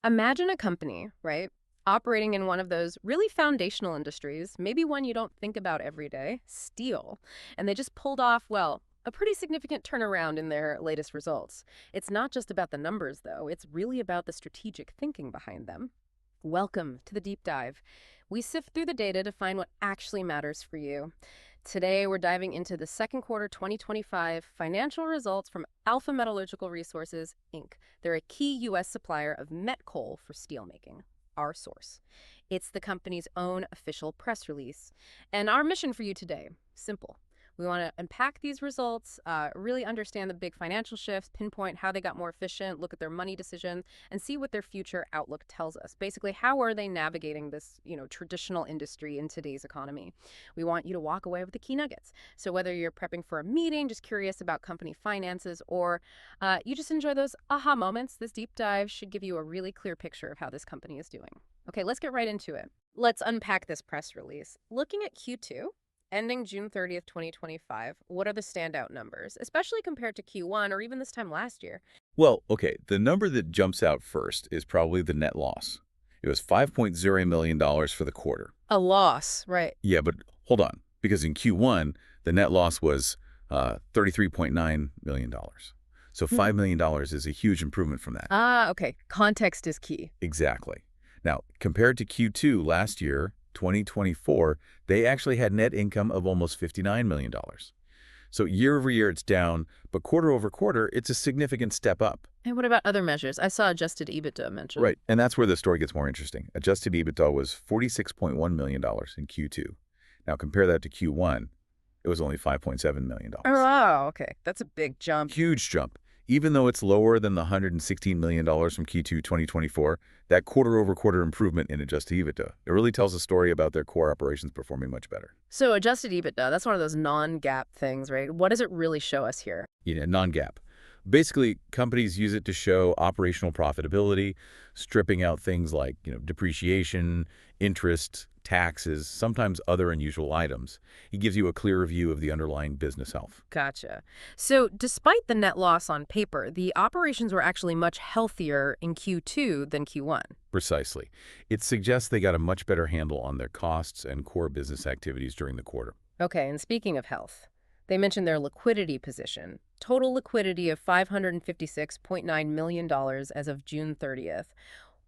Imagine a company, right? Operating in one of those really foundational industries, maybe one you don't think about every day, steel. And they just pulled off, well, a pretty significant turnaround in their latest results. It's not just about the numbers, though, it's really about the strategic thinking behind them. Welcome to the deep dive. We sift through the data to find what actually matters for you. Today, we're diving into the second quarter 2025 financial results from Alpha Metallurgical Resources, Inc. They're a key U.S. supplier of met coal for steelmaking, our source. It's the company's own official press release. And our mission for you today, simple. We want to unpack these results, really understand the big financial shifts, pinpoint how they got more efficient, look at their money decisions, and see what their future outlook tells us. Basically, how are they navigating this, traditional industry in today's economy? We want you to walk away with the key nuggets. So whether you're prepping for a meeting, just curious about company finances, or you just enjoy those aha moments, this deep dive should give you a really clear picture of how this company is doing. Okay, let's get right into it. Let's unpack this press release. Looking at Q2, ending June 30th, 2025, what are the standout numbers, especially compared to Q1 or even this time last year? Well, okay, the number that jumps out first is probably the net loss. It was $5.0 million for the quarter. A loss, right? Yeah, but hold on, because in Q1, the net loss was $33.9 million. So $5 million is a huge improvement from that. Okay. Context is key. Exactly. Now, compared to Q2 last year, 2024, they actually had net income of almost $59 million. So year over year, it's down, but quarter over quarter, it's a significant step up. And what about other measures? I saw adjusted EBITDA mentioned. Right, and that's where the story gets more interesting. Adjusted EBITDA was $46.1 million in Q2. Now compare that to Q1, it was only $5.7 million. Oh, wow. Okay. That's a big jump. Huge jump. Even though it's lower than the $116 million from Q2 2024, that quarter-over-quarter improvement in adjusted EBITDA, it really tells a story about their core operations performing much better. So adjusted EBITDA, that's one of those non-GAAP things, right? What does it really show us here? Non-GAAP. Basically, companies use it to show operational profitability, stripping out things like depreciation, interest, taxes, sometimes other unusual items. It gives you a clearer view of the underlying business health. Gotcha. So despite the net loss on paper, the operations were actually much healthier in Q2 than Q1. Precisely. It suggests they got a much better handle on their costs and core business activities during the quarter. Okay, and speaking of health, they mentioned their liquidity position. Total liquidity of $556.9 million as of June 30th.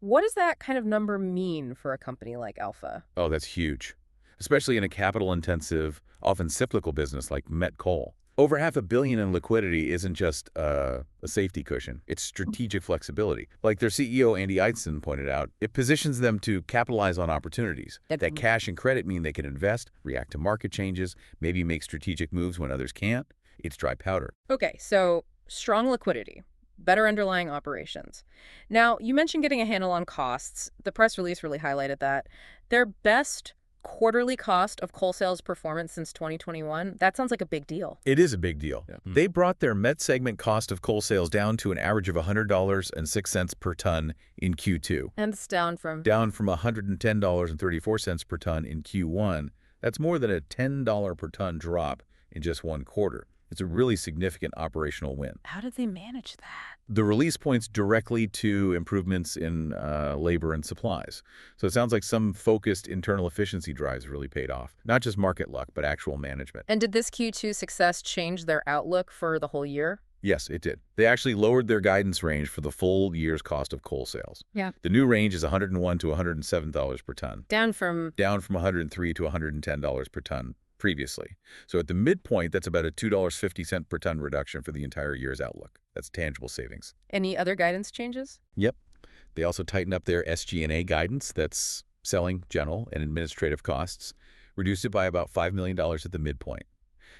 What does that kind of number mean for a company like Alpha? Oh, that's huge, especially in a capital-intensive, often cyclical business like met coal. Over $500 million in liquidity isn't just a safety cushion. It's strategic flexibility. Like their CEO, Andy Eidson, pointed out, it positions them to capitalize on opportunities. That cash and credit mean they can invest, react to market changes, maybe make strategic moves when others can't. It's dry powder. Okay, so strong liquidity, better underlying operations. Now, you mentioned getting a handle on costs. The press release really highlighted that. Their best quarterly cost of coal sales performance since 2021, that sounds like a big deal. It is a big deal. Yeah. They brought their met segment cost of coal sales down to an average of $100.06 per ton in Q2. And it's down from? Down from $110.34 per ton in Q1. That's more than a $10 per ton drop in just one quarter. It's a really significant operational win. How did they manage that? The release points directly to improvements in labor and supplies. So it sounds like some focused internal efficiency drives really paid off. Not just market luck, but actual management. And did this Q2 success change their outlook for the whole year? Yes, it did. They actually lowered their guidance range for the full year's cost of coal sales. Yeah. The new range is $101 to $107 per ton. Down from $103 to $110 per ton previously. So at the midpoint, that's about a $2.50 per ton reduction for the entire year's outlook. That's tangible savings. Any other guidance changes? Yep. They also tightened up their SG&A guidance, that's selling, general, and administrative costs, reduced it by about $5 million at the midpoint.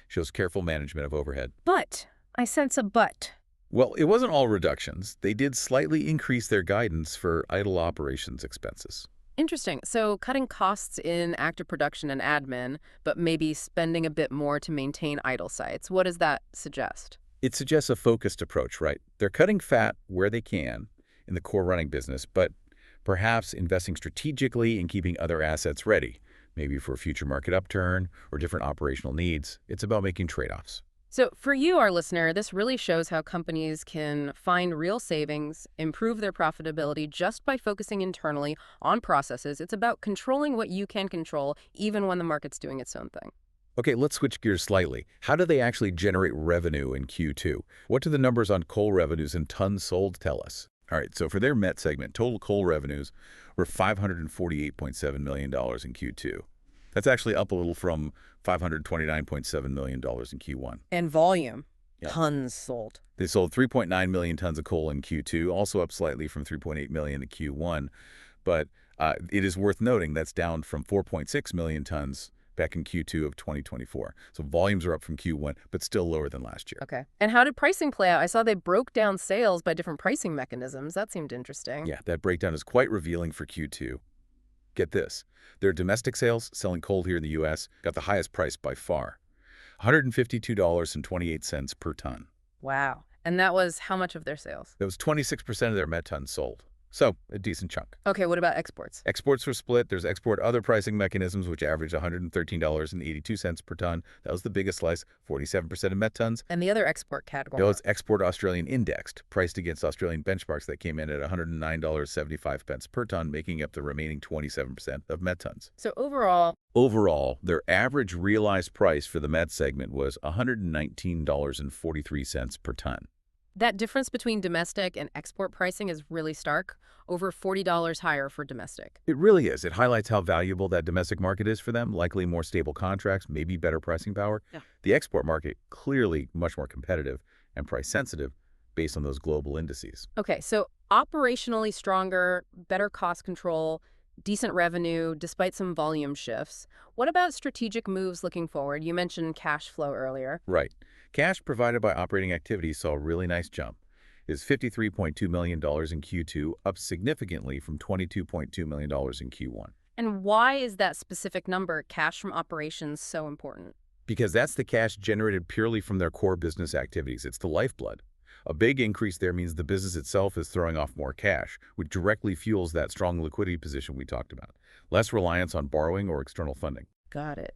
Shows careful management of overhead. But I sense a but. Well, it wasn't all reductions. They did slightly increase their guidance for idle operations expenses. Interesting. So cutting costs in active production and admin, but maybe spending a bit more to maintain idle sites. What does that suggest? It suggests a focused approach, right? They're cutting fat where they can in the core running business, but perhaps investing strategically in keeping other assets ready, maybe for a future market upturn or different operational needs. It's about making trade-offs. So, for you, our listener, this really shows how companies can find real savings, improve their profitability just by focusing internally on processes. It's about controlling what you can control, even when the market's doing its own thing. Okay, let's switch gears slightly. How do they actually generate revenue in Q2? What do the numbers on coal revenues and tons sold tell us? All right, so for their Met segment, total coal revenues were $548.7 million in Q2. That's actually up a little from $529.7 million in Q1. And volume, Yeah. tons sold. They sold 3.9 million tons of coal in Q2, also up slightly from 3.8 million in Q1. But it is worth noting that's down from 4.6 million tons back in Q2 of 2024. So volumes are up from Q1, but still lower than last year. Okay. And how did pricing play out? I saw they broke down sales by different pricing mechanisms. That seemed interesting. Yeah, that breakdown is quite revealing for Q2. Get this. Their domestic sales, selling coal here in the U.S., got the highest price by far, $152.28 per ton. Wow. And that was how much of their sales? That was 26% of their met tons sold. So, a decent chunk. Okay, what about exports? Exports were split. There's export other pricing mechanisms, which averaged $113.82 per ton. That was the biggest slice, 47% of met tons. And the other export category? No, it's export Australian indexed, priced against Australian benchmarks that came in at $109.75 per ton, making up the remaining 27% of met tons. So overall, Their average realized price for the met segment was $119.43 per ton. that difference between domestic and export pricing is really stark, over $40 higher for domestic. It really is. It highlights how valuable that domestic market is for them, likely more stable contracts, maybe better pricing power. Yeah. The export market, clearly much more competitive and price sensitive based on those global indices. Okay, so operationally stronger, better cost control, decent revenue, despite some volume shifts. What about strategic moves looking forward? You mentioned cash flow earlier. Right. Cash provided by operating activities saw a really nice jump. It's $53.2 million in Q2, up significantly from $22.2 million in Q1. And why is that specific number, cash from operations, so important? Because that's the cash generated purely from their core business activities. It's the lifeblood. A big increase there means the business itself is throwing off more cash, which directly fuels that strong liquidity position we talked about. Less reliance on borrowing or external funding. Got it.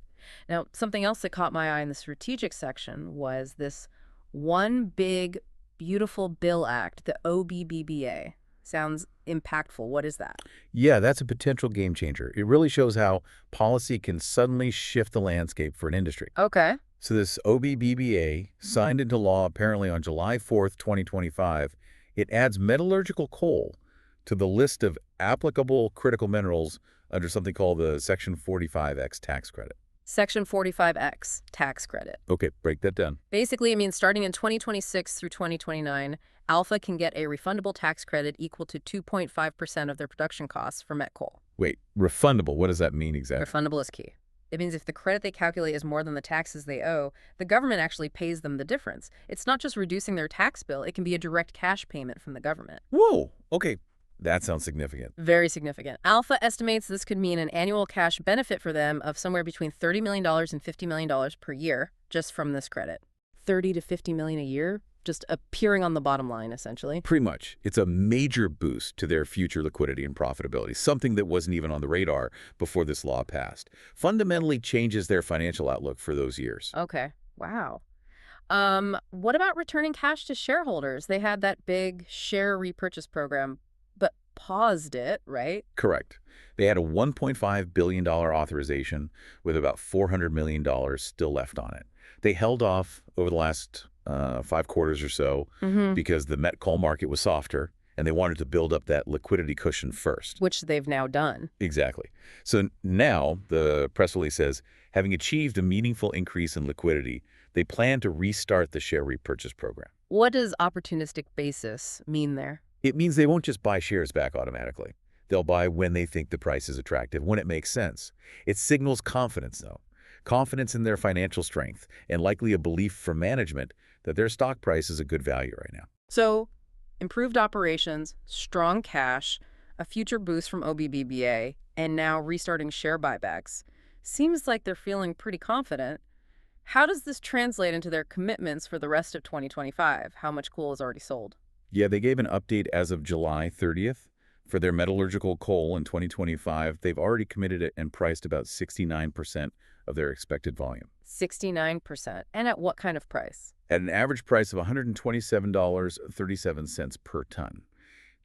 Now, something else that caught my eye in the strategic section was this one big, beautiful bill act, the OBBBA. Sounds impactful. What is that? Yeah, that's a potential game changer. It really shows how policy can suddenly shift the landscape for an industry. Okay. So this OBBBA, signed into law apparently on July 4th, 2025, it adds metallurgical coal to the list of applicable critical minerals under something called the Section 45X tax credit. Section 45X, tax credit. Okay, break that down. Basically, it means starting in 2026 through 2029, Alpha can get a refundable tax credit equal to 2.5% of their production costs for met coal. Wait, refundable, what does that mean exactly? Refundable is key. It means if the credit they calculate is more than the taxes they owe, the government actually pays them the difference. It's not just reducing their tax bill, it can be a direct cash payment from the government. Whoa, okay, that sounds significant. Very significant. Alpha estimates this could mean an annual cash benefit for them of somewhere between $30 million and $50 million per year just from this credit. 30 to 50 million a year just appearing on the bottom line, essentially. Pretty much. It's a major boost to their future liquidity and profitability, something that wasn't even on the radar before this law passed. Fundamentally changes their financial outlook for those years. Okay. Wow. What about returning cash to shareholders? They had that big share repurchase program, but paused it, right? Correct. They had a $1.5 billion authorization with about $400 million still left on it. They held off over the last 5 quarters or so because the met coal market was softer and they wanted to build up that liquidity cushion first. Which they've now done. Exactly. So now the press release says, having achieved a meaningful increase in liquidity, they plan to restart the share repurchase program. What does opportunistic basis mean there? It means they won't just buy shares back automatically. They'll buy when they think the price is attractive, when it makes sense. It signals confidence, though. Confidence in their financial strength and likely a belief from management that their stock price is a good value right now. So, improved operations, strong cash, a future boost from OBBBA, and now restarting share buybacks. Seems like they're feeling pretty confident. How does this translate into their commitments for the rest of 2025? How much coal is already sold? Yeah, they gave an update as of July 30th. For their metallurgical coal in 2025, they've already committed it and priced about 69% of their expected volume. 69%. And at what kind of price? At an average price of $127.37 per ton.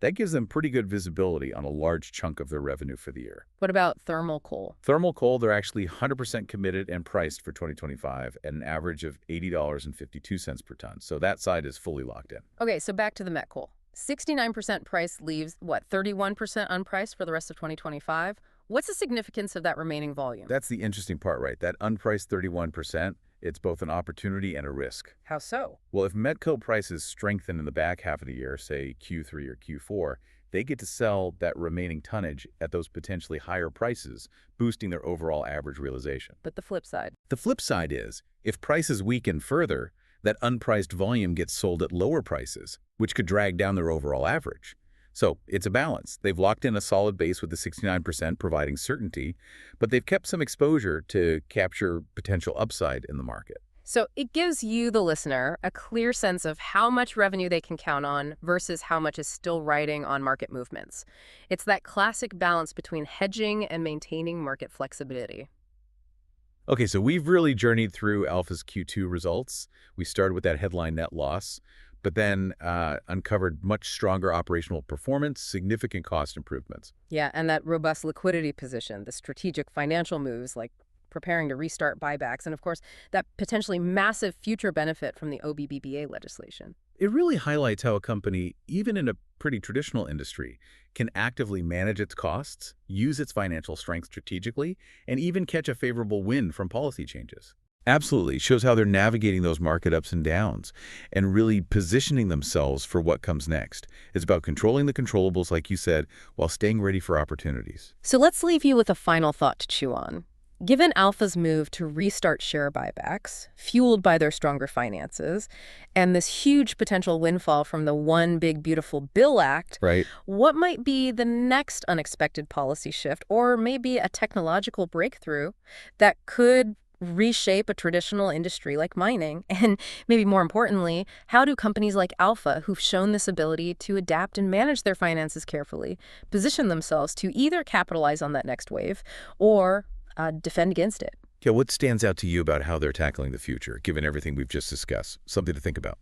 That gives them pretty good visibility on a large chunk of their revenue for the year. What about thermal coal? Thermal coal, they're actually 100% committed and priced for 2025 at an average of $80.52 per ton. So that side is fully locked in. Okay, so back to the met coal. 69% price leaves, what, 31% unpriced for the rest of 2025? What's the significance of that remaining volume? That's the interesting part, right? That unpriced 31%, it's both an opportunity and a risk. How so? Well, if met coal prices strengthen in the back half of the year, say Q3 or Q4, they get to sell that remaining tonnage at those potentially higher prices, boosting their overall average realization. But the flip side. The flip side is, if prices weaken further, that unpriced volume gets sold at lower prices, which could drag down their overall average. So it's a balance. They've locked in a solid base with the 69% providing certainty, but they've kept some exposure to capture potential upside in the market. So it gives you, the listener, a clear sense of how much revenue they can count on versus how much is still riding on market movements. It's that classic balance between hedging and maintaining market flexibility. Okay, so we've really journeyed through Alpha's Q2 results. We started with that headline net loss, but then uncovered much stronger operational performance, significant cost improvements. Yeah, and that robust liquidity position, the strategic financial moves like preparing to restart buybacks, and of course, that potentially massive future benefit from the OBBBA legislation. It really highlights how a company, even in a pretty traditional industry, can actively manage its costs, use its financial strength strategically, and even catch a favorable win from policy changes. Absolutely. It shows how they're navigating those market ups and downs and really positioning themselves for what comes next. It's about controlling the controllables, like you said, while staying ready for opportunities. So let's leave you with a final thought to chew on. Given Alpha's move to restart share buybacks, fueled by their stronger finances, and this huge potential windfall from the One Big Beautiful Bill Act, Right. what might be the next unexpected policy shift or maybe a technological breakthrough that could reshape a traditional industry like mining? And maybe more importantly, how do companies like Alpha, who've shown this ability to adapt and manage their finances carefully, position themselves to either capitalize on that next wave or defend against it? Yeah, what stands out to you about how they're tackling the future, given everything we've just discussed? Something to think about.